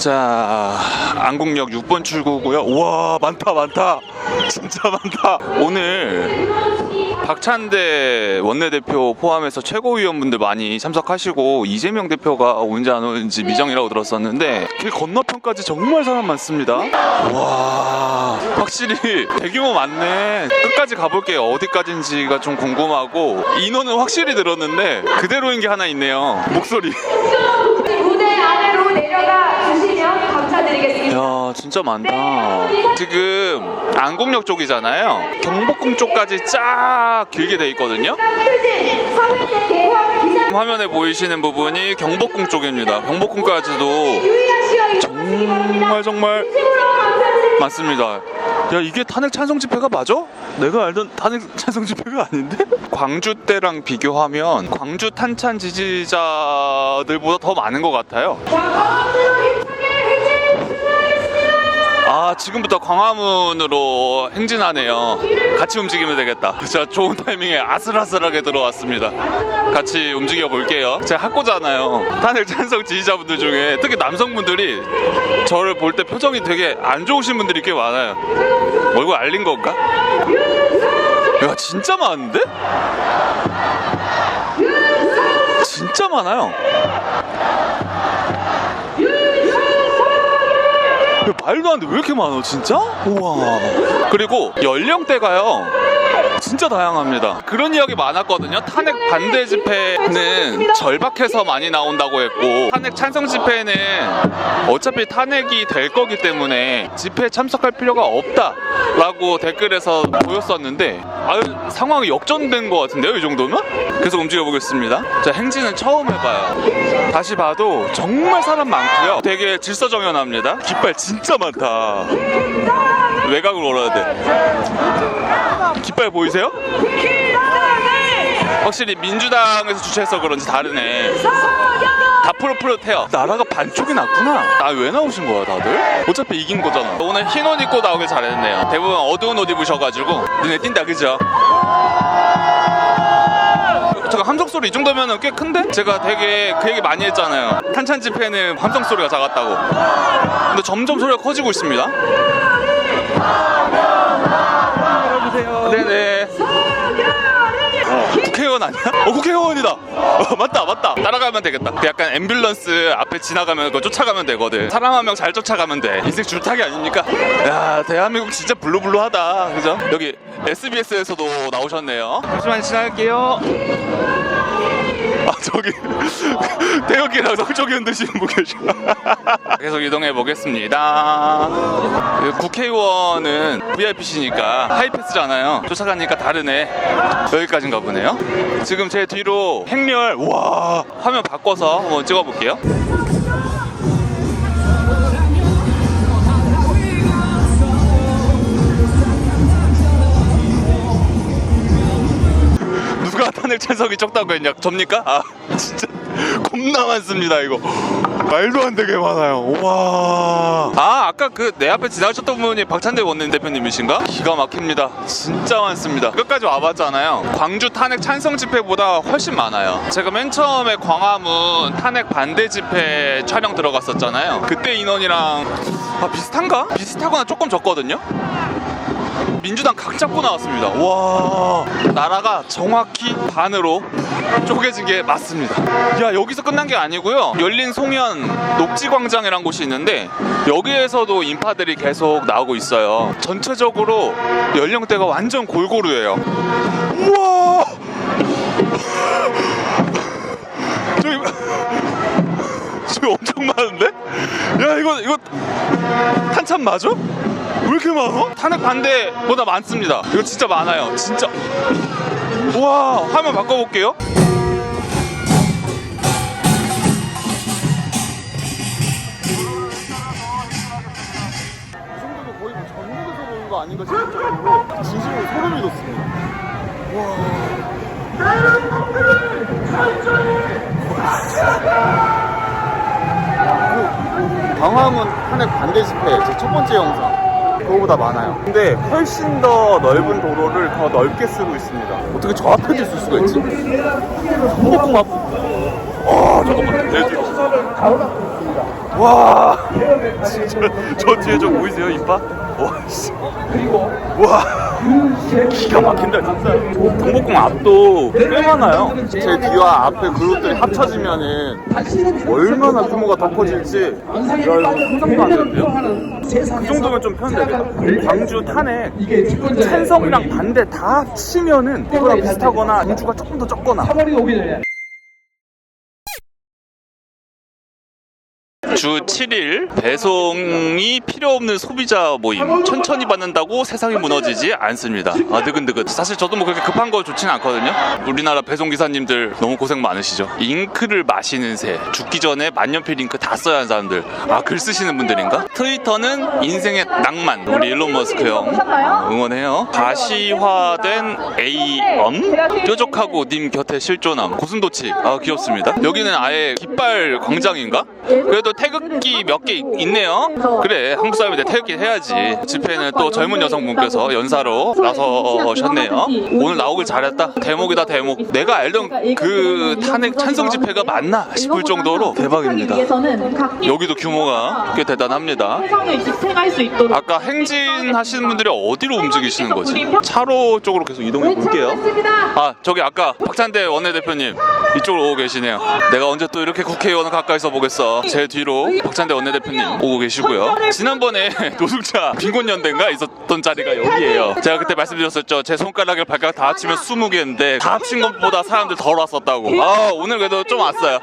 자, 안국역 6번 출구고요. 우와, 많다 많다. 진짜 많다. 오늘 박찬대 원내대표 포함해서 최고위원분들 많이 참석하시고 이재명 대표가 오는지 안 오는지 미정이라고 들었었는데 길 건너편까지 정말 사람 많습니다. 와, 확실히 대규모 많네. 끝까지 가볼게요. 어디까지인지가 좀 궁금하고 인원은 확실히 들었는데 그대로인 게 하나 있네요. 목소리. 무대 안으로 내려가 주시면 감사드리겠습니다. 야, 진짜 많다. 지금 안국역 쪽이잖아요. 경복궁 쪽까지 쫙 길게 돼 있거든요. 화면에 보이시는 부분이 경복궁 쪽입니다. 경복궁까지도 정말 많습니다. 야, 이게 탄핵 찬성 집회가 맞아? 내가 알던 탄핵 찬성 집회가 아닌데? 광주 때랑 비교하면 광주 탄찬 지지자들보다 더 많은 것 같아요. 아, 지금부터 광화문으로 행진하네요. 같이 움직이면 되겠다. 진짜 좋은 타이밍에 아슬아슬하게 들어왔습니다. 같이 움직여 볼게요. 제가 학고잖아요. 탄핵 찬성 지지자분들 중에 특히 남성분들이 저를 볼 때 표정이 되게 안 좋으신 분들이 꽤 많아요. 얼굴 알린 건가? 야, 진짜 많은데? 진짜 많아요. 말도 안 돼. 왜 이렇게 많아 진짜? 우와. 그리고 연령대가요 진짜 다양합니다. 그런 이야기 많았거든요. 탄핵 반대 집회는 절박해서 많이 나온다고 했고 탄핵 찬성 집회는 어차피 탄핵이 될 거기 때문에 집회에 참석할 필요가 없다라고 댓글에서 보였었는데 아유, 상황이 역전된 것 같은데요, 이 정도면? 계속 움직여 보겠습니다. 자, 행진은 처음 해봐요. 다시 봐도 정말 사람 많고요. 되게 질서정연합니다. 깃발 진짜 많다. 외곽으로 올라야 돼. 깃발 보이세요? 확실히 민주당에서 주최해서 그런지 다르네. 다 푸릇푸릇해요. 나라가 반쪽이 났구나. 아, 왜 나오신 거야 다들? 어차피 이긴 거잖아. 오늘 흰 옷 입고 나오길 잘했네요. 대부분 어두운 옷 입으셔가지고 눈에 띈다, 그죠? 잠깐, 함성 소리 이 정도면 꽤 큰데? 제가 되게 그 얘기 많이 했잖아요. 탄찬 집회는 함성 소리가 작았다고. 근데 점점 소리가 커지고 있습니다. 열어주세요. 네네. 국회의원 아니야? 국회의원이다. 맞다. 따라가면 되겠다. 약간 앰뷸런스 앞에 지나가면 그거 쫓아가면 되거든. 사람 한 명 잘 쫓아가면 돼. 인생 줄타기 아닙니까? 야, 대한민국 진짜 블루블루하다. 그죠? 여기 SBS에서도 나오셨네요. 잠시만 지나갈게요. 아, 저기 태극기랑 성조기현 드시는 분 계셔. 계속 이동해 보겠습니다. 국회의원은 VIP시니까 하이패스잖아요. 쫓아가니까 다르네. 여기까지인가 보네요. 지금 제 뒤로 행렬, 와, 화면 바꿔서 한번 찍어볼게요. 누가 탄핵 찬성이 적다고 했냐? 접니까? 아, 진짜 겁나 많습니다. 이거 말도 안 되게 많아요. 와. 아, 아까 그 내 앞에 지나가셨던 분이 박찬대 원내대표님이신가? 기가 막힙니다. 진짜 많습니다. 끝까지 와봤잖아요. 광주 탄핵 찬성 집회보다 훨씬 많아요. 제가 맨 처음에 광화문 탄핵 반대 집회 촬영 들어갔었잖아요. 그때 인원이랑 비슷한가? 비슷하거나 조금 적거든요. 민주당 각 잡고 나왔습니다. 와, 나라가 정확히 반으로 쪼개진 게 맞습니다. 야, 여기서 끝난 게 아니고요. 열린 송현 녹지광장이란 곳이 있는데 여기에서도 인파들이 계속 나오고 있어요. 전체적으로 연령대가 완전 골고루예요. 우와, 저기 엄청 많은데? 야, 이거 탄참 맞아? 왜 이렇게 많아? 탄핵 반대보다 많습니다. 이거 진짜 많아요. 진짜. 우와, 화면 바꿔볼게요. 이 정도면 거의 뭐 전국에서 보는 거 아닌가 싶을 정도로 진심으로 소름이 돋습니다. 광화문 탄핵 반대 집회 제 첫 번째 영상 그거보다 많아요. 근데 훨씬 더 넓은 도로를 더 넓게 쓰고 있습니다. 어떻게 저 앞에도 있을 수가 있지? 한복궁 앞. 잠깐만. 내 뒤로. 와, 진짜 저 뒤에 저 보이세요, 이빨? 와, 씨. 와, 기가 막힌다 진짜. 경복궁 앞도 꽤 많아요. 제 뒤와 앞에 그룹들이 합쳐지면은 얼마나 규모가 더 커질지 야, 이거 상상도 안 되는데요? 그 정도면 좀 표현되겠다. 광주 탄핵 찬성이랑 반대 다 합치면은 이거랑 비슷하거나 광주가 조금 더 적거나. 주 7일 배송이 필요 없는 소비자 모임 천천히 받는다고 세상이 무너지지 않습니다. 아, 드근드근. 사실 저도 뭐 그렇게 급한 거 좋지는 않거든요. 우리나라 배송기사님들 너무 고생 많으시죠. 잉크를 마시는 새, 죽기 전에 만년필 잉크 다 써야 하는 사람들. 아, 글 쓰시는 분들인가? 트위터는 인생의 낭만, 우리 일론 머스크 형 응원해요. 가시화된 A엄, 뾰족하고 님 곁에 실존함, 고슴도치. 아, 귀엽습니다. 여기는 아예 깃발 광장인가? 그래도 태극기 몇 개 있네요. 그래, 한국 사람인데 태극기 해야지. 집회는 또 젊은 여성분께서 연사로 나서셨네요. 오늘 나오길 잘했다. 대목이다, 대목. 내가 알던 그 탄핵 찬성 집회가 맞나 싶을 정도로 대박입니다. 여기도 규모가 꽤 대단합니다. 아까 행진하시는 분들이 어디로 움직이시는 거지? 차로 쪽으로 계속 이동해 볼게요. 아, 저기 아까 박찬대 원내대표님 이쪽으로 오고 계시네요. 내가 언제 또 이렇게 국회의원을 가까이서 보겠어. 제 뒤로 박찬대 원내대표님 오고 계시고요. 지난번에 노숙자 빈곤연대인가 있었던 자리가 여기예요. 제가 그때 말씀드렸었죠. 제 손가락을 발가락 다 합치면 20개인데 다 합친 것보다 사람들 덜 왔었다고. 아, 오늘 그래도 좀 왔어요.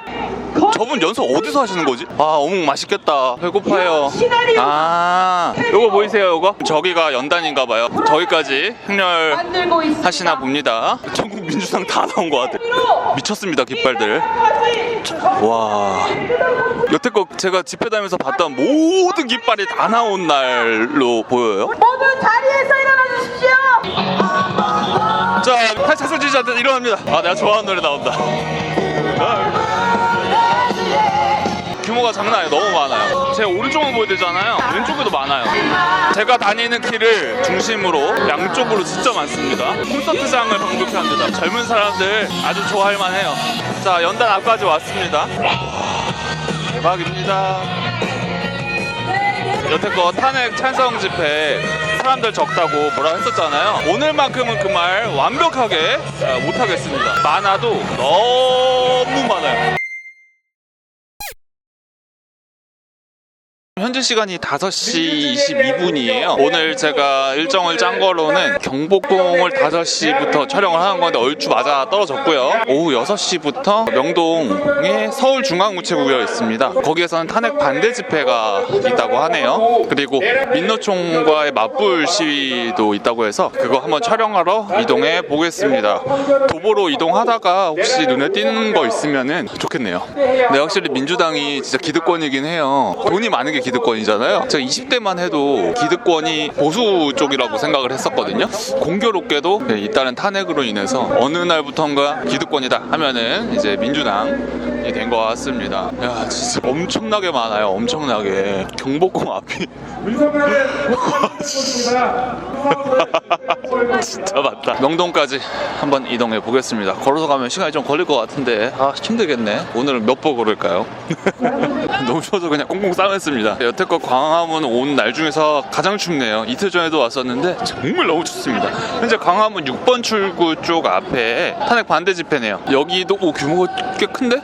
저분 연수 어디서 하시는 거지? 아, 어묵 맛있겠다. 배고파요. 아, 요거 보이세요, 요거? 저기가 연단인가 봐요. 저기까지 행렬하시나 봅니다. 전국 민주당 다 나온 것 같아요. 미쳤습니다, 깃발들. 와, 여태껏 제가 집회 다니면서 봤던 모든 깃발이 다 나온 날로 보여요. 모두 자리에서 일어나 주십시오. 자, 팔차선 지지자들 일어납니다. 아, 내가 좋아하는 노래 나온다. 규모가 장난 아니에요. 너무 많아요. 제 오른쪽만 보여드리잖아요. 왼쪽에도 많아요. 제가 다니는 길을 중심으로 양쪽으로 진짜 많습니다. 콘서트장을 방불케 합니다. 젊은 사람들 아주 좋아할 만해요. 자, 연단 앞까지 왔습니다. 대박입니다. 여태껏 탄핵 찬성 집회 사람들 적다고 뭐라 했었잖아요. 오늘만큼은 그 말 완벽하게 못하겠습니다. 많아도 너무 많아요. 현재 시간이 5시 22분이에요. 오늘 제가 일정을 짠 거로는 경복궁을 5시부터 촬영을 하는 건데 얼추 맞아 떨어졌고요. 오후 6시부터 명동에 서울중앙우체국이 있습니다. 거기에서는 탄핵 반대 집회가 있다고 하네요. 그리고 민노총과의 맞불 시위도 있다고 해서 그거 한번 촬영하러 이동해 보겠습니다. 도보로 이동하다가 혹시 눈에 띄는 거 있으면 좋겠네요. 근데 확실히 민주당이 진짜 기득권이긴 해요. 돈이 많은 게 기득권이잖아요. 제가 20대만 해도 기득권이 보수 쪽이라고 생각을 했었거든요. 공교롭게도 잇따른 탄핵으로 인해서 어느 날부턴가 기득권이다 하면은 이제 민주당이 된 것 같습니다. 야, 진짜 엄청나게 많아요. 엄청나게. 경복궁 앞이 진짜 많다. 명동까지 한번 이동해 보겠습니다. 걸어서 가면 시간이 좀 걸릴 것 같은데 아, 힘들겠네. 오늘은 몇 번 걸을까요? 너무 추워서 그냥 꽁꽁 싸맸습니다. 여태껏 광화문 온 날 중에서 가장 춥네요. 이틀 전에도 왔었는데 정말 너무 춥습니다. 현재 광화문 6번 출구 쪽 앞에 탄핵 반대 집회네요. 여기도 규모가 꽤 큰데?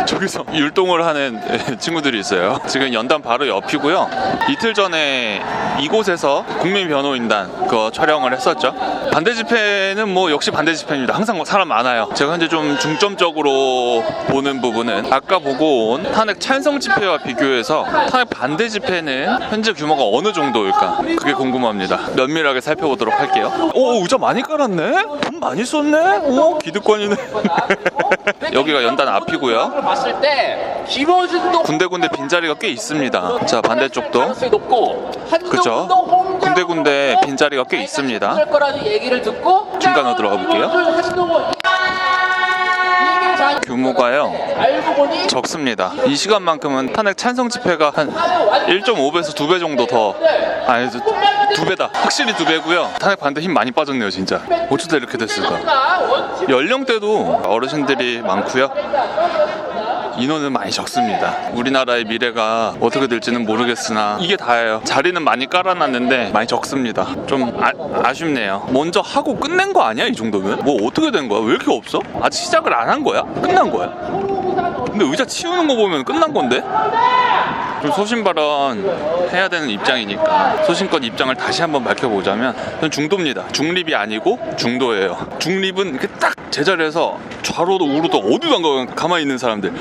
저기서 율동을 하는 친구들이 있어요. 지금 연단 바로 옆이고요. 이틀 전에 이곳에서 국민변호인단 그거 촬영을 했었죠. 반대 집회는 뭐 역시 반대 집회입니다. 항상 사람 많아요. 제가 현재 좀 중점적으로 보는 부분은 아까 보고 온 탄핵 찬성 집회와 비교해서 탄핵 반대 집회는 현재 규모가 어느 정도일까? 그게 궁금합니다. 면밀하게 살펴보도록 할게요. 오, 의자 많이 깔았네? 돈 많이 썼네? 오, 기득권이네. 여기가 연단 앞이고요. 봤을 때 김어준도 군데군데 빈자리가 꽤 있습니다. 자, 반대쪽도 가능성이 높고 그쵸? 군데군데 빈자리가 꽤 있습니다. 할 거라는 얘기를 듣고 중간으로 들어가 볼게요. 규모가요 알고 보니 적습니다. 이 시간만큼은 탄핵 찬성 집회가 한 1.5배에서 2배 정도 더, 아니 2배다. 확실히 2배고요. 탄핵 반대 힘 많이 빠졌네요 진짜. 어쩌다 이렇게 됐을까. 연령대도 어르신들이 많고요. 인원은 많이 적습니다. 우리나라의 미래가 어떻게 될지는 모르겠으나 이게 다예요. 자리는 많이 깔아놨는데 많이 적습니다. 좀 아쉽네요. 먼저 하고 끝낸 거 아니야? 이 정도면? 뭐 어떻게 된 거야? 왜 이렇게 없어? 아직 시작을 안 한 거야? 끝난 거야? 근데 의자 치우는 거 보면 끝난 건데? 좀 소신 발언 해야 되는 입장이니까 소신껏 입장을 다시 한번 밝혀보자면 저는 중도입니다. 중립이 아니고 중도예요. 중립은 이렇게 딱 제자리에서 좌로도 우로도 어디도 안 가고 가만히 있는 사람들,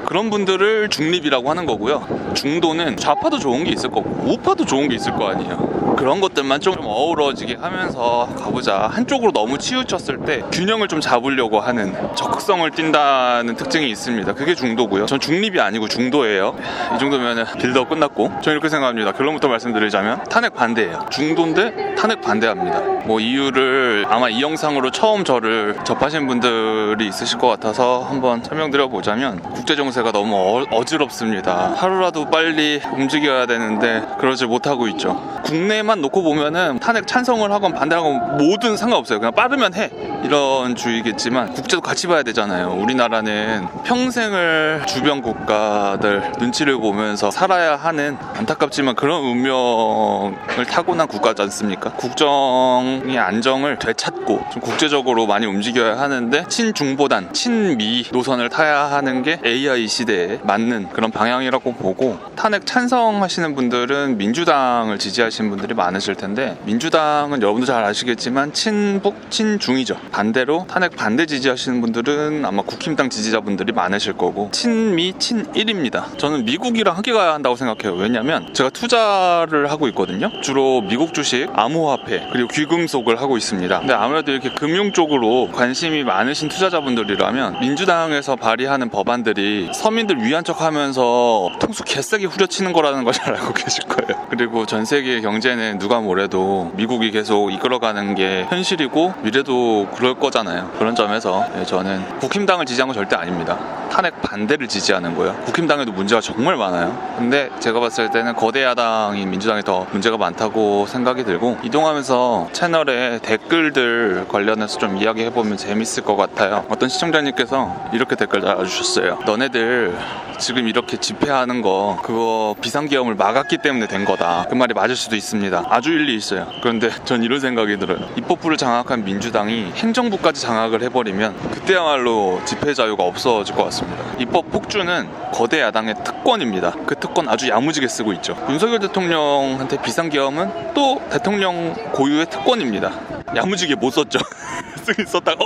그런 분들을 중립이라고 하는 거고요. 중도는 좌파도 좋은 게 있을 거고 우파도 좋은 게 있을 거 아니에요. 그런 것들만 좀 어우러지게 하면서 가보자. 한쪽으로 너무 치우쳤을 때 균형을 좀 잡으려고 하는 적극성을 띈다는 특징이 있습니다. 그게 중도고요. 전 중립이 아니고 중도예요. 이 정도면 빌드업 끝났고 저는 이렇게 생각합니다. 결론부터 말씀드리자면 탄핵 반대예요. 중도인데 탄핵 반대합니다. 뭐 이유를 아마 이 영상으로 처음 저를 접하신 분들이 있으실 것 같아서 한번 설명드려 보자면 국제정세가 너무 어지럽습니다. 하루라도 빨리 움직여야 되는데 그러지 못하고 있죠. 국내만 놓고 보면은 탄핵 찬성을 하건 반대하건 뭐든 상관없어요. 그냥 빠르면 해, 이런 주의겠지만 국제도 같이 봐야 되잖아요. 우리나라는 평생을 주변 국가들 눈치를 보면서 살아야 하는 안타깝지만 그런 운명을 타고난 국가지 않습니까? 국정의 안정을 되찾고 좀 국제적으로 많이 움직여야 하는데 친중보단 친미 노선을 타야 하는 게 AI 시대에 맞는 그런 방향이라고 보고, 탄핵 찬성하시는 분들은 민주당을 지지하시는 분들이 많으실 텐데 민주당은 여러분도 잘 아시겠지만 친북 친중이죠. 반대로 탄핵 반대 지지하시는 분들은 아마 국힘당 지지자분들이 많으실 거고 친미 친일입니다. 저는 미국이랑 함께 가야 한다고 생각해요. 왜냐면 제가 투자를 하고 있거든요. 주로 미국 주식, 암호화폐 그리고 귀금속을 하고 있습니다. 근데 아무래도 이렇게 금융 쪽으로 관심이 많으신 투자자분들이라면 민주당에서 발의하는 법안들이 서민들 위한 척하면서 통수 개싸게 후려치는 거라는 걸 잘 알고 계실 거예요. 그리고 전 세계 경제는 누가 뭐래도 미국이 계속 이끌어가는 게 현실이고 미래도 그럴 거잖아요. 그런 점에서 저는 국힘당을 지지한 건 절대 아닙니다. 탄핵 반대를 지지하는 거예요. 국힘당에도 문제가 정말 많아요. 근데 제가 봤을 때는 거대 야당인 민주당이 더 문제가 많다고 생각이 들고, 이동하면서 채널에 댓글들 관련해서 좀 이야기해보면 재밌을 것 같아요. 어떤 시청자님께서 이렇게 댓글 달아주셨어요. 너네들 지금 이렇게 집회하는 거 그거 비상계엄을 막았기 때문에 된 거다. 그 말이 맞을 수도 있습니다. 아주 일리 있어요. 그런데 전 이런 생각이 들어요. 입법부를 장악한 민주당이 행정부까지 장악을 해버리면 그때야말로 집회 자유가 없어질 것 같습니다. 입법 폭주는 거대 야당의 특권입니다. 그 특권 아주 야무지게 쓰고 있죠. 윤석열 대통령한테 비상계엄은 또 대통령 고유의 특권입니다. 야무지게 못 썼죠. 쓰긴 썼다가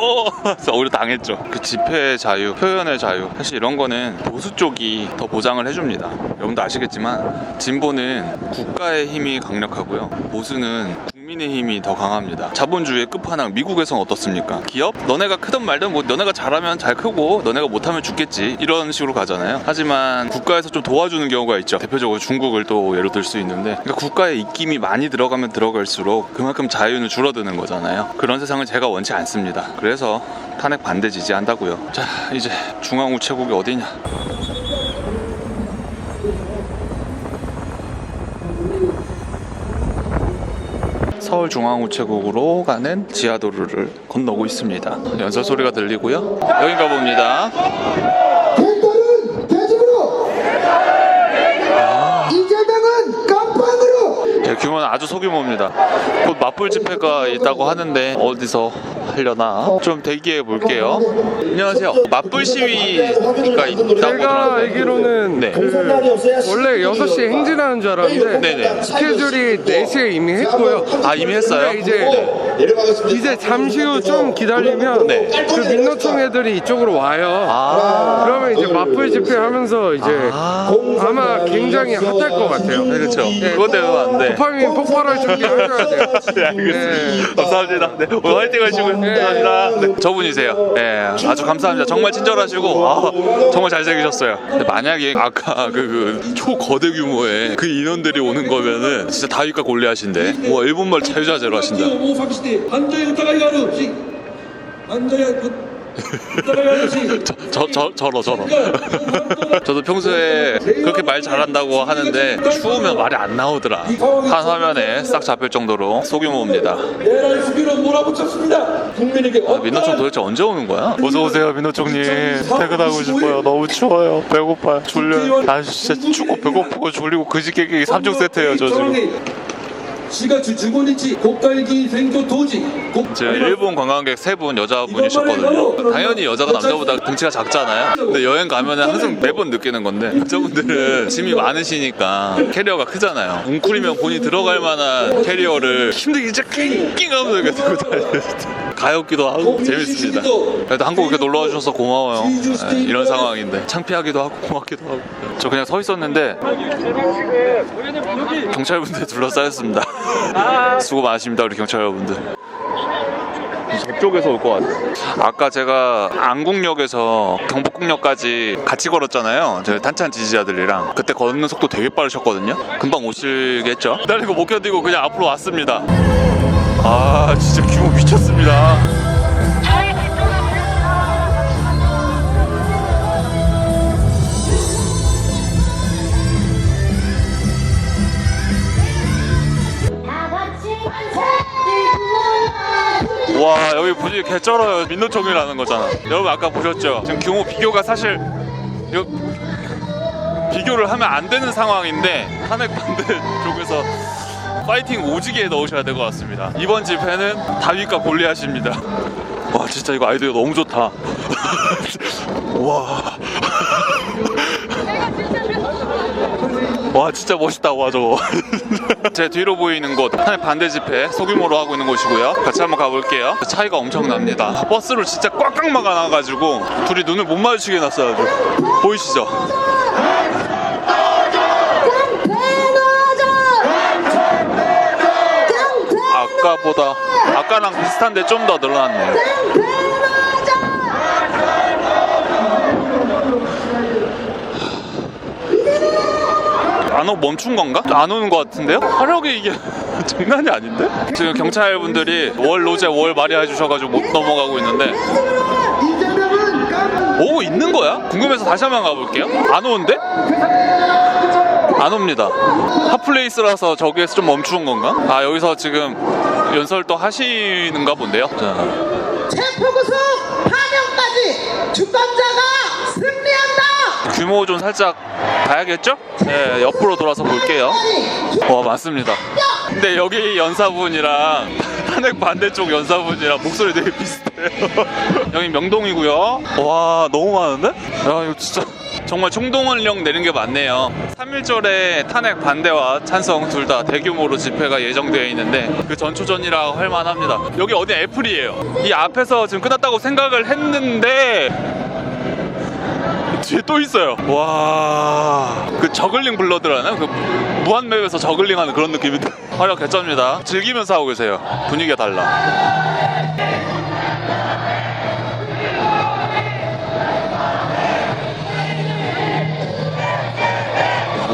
오히려 당했죠. 그 집회 자유, 표현의 자유, 사실 이런 거는 보수 쪽이 더 보장을 해줍니다. 여러분도 아시겠지만 진보는 국가의 힘이 강력하고요, 보수는 국민의 힘이 더 강합니다. 자본주의의 끝판왕 미국에선 어떻습니까? 기업? 너네가 크든 말든 뭐 너네가 잘하면 잘 크고 너네가 못하면 죽겠지, 이런 식으로 가잖아요. 하지만 국가에서 좀 도와주는 경우가 있죠. 대표적으로 중국을 또 예로 들 수 있는데, 그러니까 국가의 입김이 많이 들어가면 들어갈수록 그만큼 자유는 줄어드는 거잖아요. 그런 세상을 제가 원치 않습니다. 그래서 탄핵 반대 지지한다고요. 자, 이제 중앙우체국이 어디냐? 서울중앙우체국으로 가는 지하도로를 건너고 있습니다. 연설 소리가 들리고요. 여긴가 봅니다. 댓글은 대집으로, 이재명은 깜빵으로. 네, 규모는 아주 소규모입니다. 곧 맞불 집회가 있다고 하는데 어디서 하려나 좀 대기해 볼게요. 안녕하세요. 맞불 시위가 있다고 제가 들었는데. 알기로는 네. 원래 6시에 행진하는 줄 알았는데 네네. 스케줄이 4시에 이미 했고요. 아, 이미 했어요? 근데 이제 잠시 후 좀 기다리면 네. 그 민노총 애들이 이쪽으로 와요. 그러면 이제 맞불 집회하면서 이제 아마 굉장히 핫할 것 같아요. 네, 그렇죠. 네. 그것 때문에 안 돼. 도파민 폭발할 준비하셔야 돼요. 네, 알겠습니다. 감사합니다. 네, 오늘 화이팅 하시고요. 감사합니다. 네, 저분이세요. 네, 아주 감사합니다. 정말 친절하시고 정말 잘생기셨어요. 근데 만약에 아까 그 초거대 규모의 그 인원들이 오는 거면은 진짜 다윗과 골리앗인데, 와, 일본말 자유자재로 하신다. を詐欺して犯罪疑いがあるし犯罪や 저러. 저도 평소에 그렇게 말 잘한다고 하는데 추우면 말이 안 나오더라. 한 화면에 싹 잡힐 정도로 소규모입니다. 내란 수비로 몰아붙였습니다. 국민에게 민노총 도대체 언제 오는 거야? 어서 오세요, 민노총님. 퇴근하고 싶어요. 너무 추워요. 배고파요. 졸려요. 아 진짜 춥고 배고프고 졸리고 그지깨기 3종 세트예요, 저 지금. 시가추 주고니치 국갈기 생조 도지 지금 일본 관광객 3분 여자분이셨거든요. 당연히 여자가 남자보다 등치가 작잖아요. 근데 여행 가면은 항상 매번 느끼는 건데 여자분들은 짐이 많으시니까 캐리어가 크잖아요. 웅크리면 본인이 들어갈 만한 캐리어를 힘들게 진짜 낑낑하면서 이렇게 들고 다니는 가엾기도 하고 재밌습니다. 그래도 한국 이렇게 놀러 와주셔서 고마워요. 네, 이런 상황인데 창피하기도 하고 고맙기도 하고. 저 그냥 서 있었는데 경찰분들 둘러싸였습니다. 수고 많으십니다, 우리 경찰 여러분들. 저쪽에서 올 것 같아요. 아까 제가 안국역에서 경복궁역까지 같이 걸었잖아요. 저희 탄찬 지지자들이랑. 그때 걷는 속도 되게 빠르셨거든요. 금방 오시겠죠? 기다리고 못 견디고 그냥 앞으로 왔습니다. 아 진짜 규모 미쳤습니다. 와 여기 분위기 개쩔어요. 민노총이라는 거잖아. 여러분 아까 보셨죠? 지금 규모 비교가 사실 비교를 하면 안 되는 상황인데 탄핵 반대 쪽에서 파이팅 오지게 넣으셔야 될 것 같습니다. 이번 집회는 다윗과 골리앗입니다. 와 진짜 이거 아이디어 너무 좋다. 와 진짜 멋있다. 와 저거. 제 뒤로 보이는 곳 탄핵 반대 집회 소규모로 하고 있는 곳이고요. 같이 한번 가볼게요. 차이가 엄청납니다. 버스를 진짜 꽉꽉 막아놔가지고 둘이 눈을 못 마주치게 해놨어요. 보이시죠? 아까랑 비슷한데 좀 더 늘어났네요. 안 오고 멈춘 건가? 안 오는 것 같은데요? 화력이 이게 장난이 아닌데? 지금 경찰분들이 월 로제 월 말이야 해주셔가지고 못 넘어가고 있는데 오고 있는 거야? 궁금해서 다시 한번 가볼게요. 안 오는데? 안 옵니다. 핫플레이스라서 저기에서 좀 멈춘 건가? 아 여기서 지금 연설 또 하시는가 본데요. 체포구속 파면까지 주권자가 승리한다. 규모 좀 살짝 봐야겠죠? 네, 옆으로 돌아서 볼게요. 와 맞습니다. 근데 여기 연사분이랑 탄핵 반대쪽 연사분이랑 목소리 되게 비슷해요. 여기 명동이고요. 와 너무 많은데? 야 이거 진짜 정말 총동원령 내린 게 맞네요. 3.1절에 탄핵 반대와 찬성 둘 다 대규모로 집회가 예정되어 있는데 그 전초전이라 할 만합니다. 여기 어디 애플이에요. 이 앞에서 지금 끝났다고 생각을 했는데 뒤에 또 있어요. 와, 그 저글링 블러드라나? 그 무한맵에서 저글링하는 그런 느낌인데 화력 개쩔입니다. 즐기면서 하고 계세요. 분위기가 달라.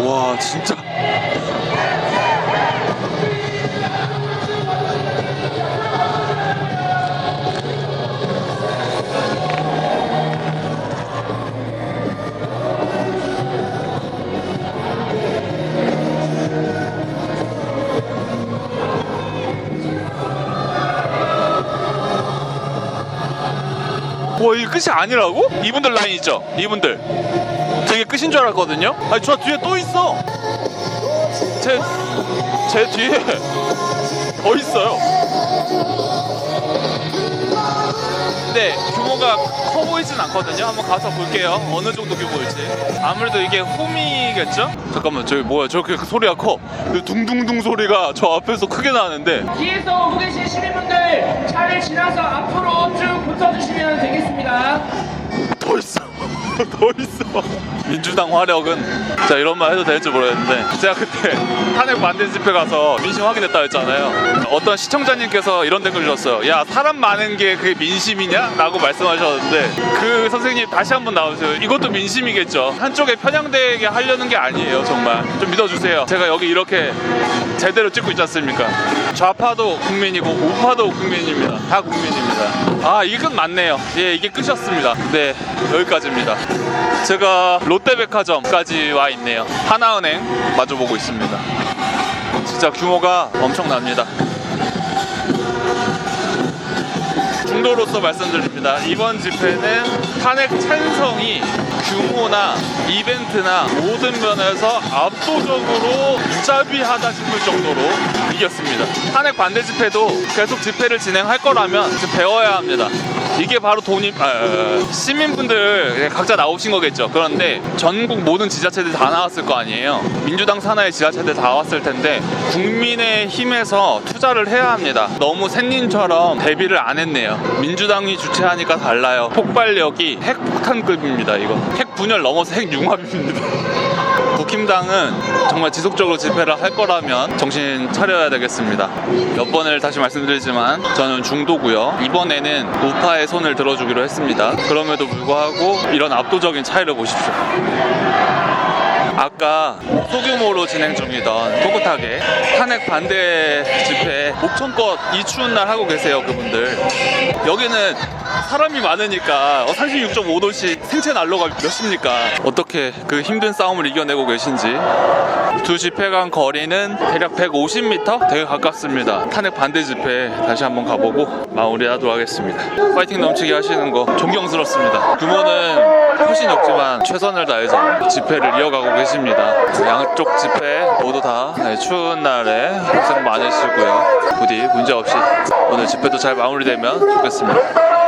와 진짜 와 이게 끝이 아니라고? 이분들 라인 있죠? 이분들 되게 끝인 줄 알았거든요? 아니 저 뒤에 또 있어. 제 뒤에 더 있어요. 근데 규모가 커 보이진 않거든요. 한번 가서 볼게요. 어느 정도 규모일지. 아무래도 이게 홈이겠죠? 잠깐만 저기 뭐야 저렇게 소리가 커. 둥둥둥 소리가 저 앞에서 크게 나는데 뒤에서 오고 계신 시민분들 차를 지나서 앞으로 쭉 붙어주시면 되겠습니다. 더 있어. 더 있어. 민주당 화력은 자 이런 말 해도 될지 모르겠는데 제가 그때 탄핵 반대 집회 가서 민심 확인했다 했잖아요. 어떤 시청자님께서 이런 댓글 주셨어요. 야 사람 많은 게 그게 민심이냐? 라고 말씀하셨는데 그 선생님 다시 한번 나오세요. 이것도 민심이겠죠. 한쪽에 편향되게 하려는 게 아니에요. 정말 좀 믿어주세요. 제가 여기 이렇게 제대로 찍고 있지 않습니까? 좌파도 국민이고 우파도 국민입니다. 다 국민입니다. 아, 이게 끝 맞네요. 예, 이게 끝이었습니다. 네, 여기까지입니다. 제가 롯데백화점까지 와 있네요. 하나은행 마주보고 있습니다. 진짜 규모가 엄청납니다. 중도로서 말씀드립니다. 이번 집회는 탄핵 찬성이 규모나 이벤트나 모든 면에서 압도적으로 무자비하다 싶을 정도로 이겼습니다. 탄핵 반대 집회도 계속 집회를 진행할 거라면 지금 배워야 합니다. 이게 바로 시민분들 각자 나오신 거겠죠. 그런데 전국 모든 지자체들 다 나왔을 거 아니에요. 민주당 산하의 지자체들 다 왔을 텐데 국민의 힘에서 투자를 해야 합니다. 너무 샌님처럼 대비를 안 했네요. 민주당이 주최하니까 달라요. 폭발력이 핵폭탄급입니다. 이거 핵 분열 넘어서 핵융합입니다. 국힘당은 정말 지속적으로 집회를 할 거라면 정신 차려야 되겠습니다. 몇 번을 다시 말씀드리지만 저는 중도고요. 이번에는 우파의 손을 들어주기로 했습니다. 그럼에도 불구하고 이런 압도적인 차이를 보십시오. 아까 소규모로 진행 중이던 꿋꿋하게 탄핵 반대 집회 목청껏 이 추운 날 하고 계세요. 그분들 여기는 사람이 많으니까 36.5도씩 생체 난로가 몇십니까? 어떻게 그 힘든 싸움을 이겨내고 계신지. 두 집회 간 거리는 대략 150m? 되게 가깝습니다. 탄핵 반대 집회 다시 한번 가보고 마무리하도록 하겠습니다. 파이팅 넘치게 하시는 거 존경스럽습니다. 규모는 훨씬 적지만 최선을 다해서 집회를 이어가고 계십니다. 양쪽 집회 모두 다 추운 날에 고생 많으시고요. 부디 문제 없이 오늘 집회도 잘 마무리되면 좋겠습니다.